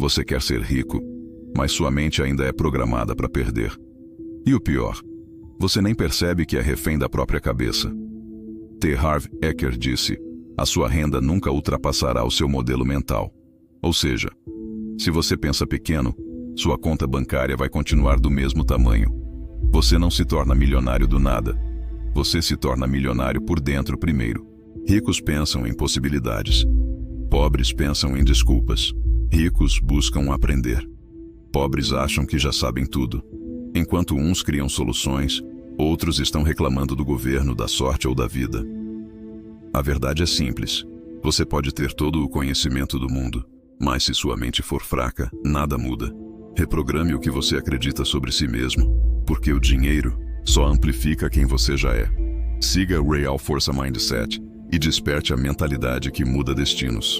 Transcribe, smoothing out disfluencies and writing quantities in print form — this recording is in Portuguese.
Você quer ser rico, mas sua mente ainda é programada para perder. E o pior, você nem percebe que é refém da própria cabeça. T. Harv Eker disse: a sua renda nunca ultrapassará o seu modelo mental. Ou seja, se você pensa pequeno, sua conta bancária vai continuar do mesmo tamanho. Você não se torna milionário do nada. Você se torna milionário por dentro primeiro. Ricos pensam em possibilidades. Pobres pensam em desculpas. Ricos buscam aprender. Pobres acham que já sabem tudo. Enquanto uns criam soluções, outros estão reclamando do governo, da sorte ou da vida. A verdade é simples. Você pode ter todo o conhecimento do mundo, mas se sua mente for fraca, nada muda. Reprograme o que você acredita sobre si mesmo, porque o dinheiro só amplifica quem você já é. Siga o Real Força Mindset e desperte a mentalidade que muda destinos.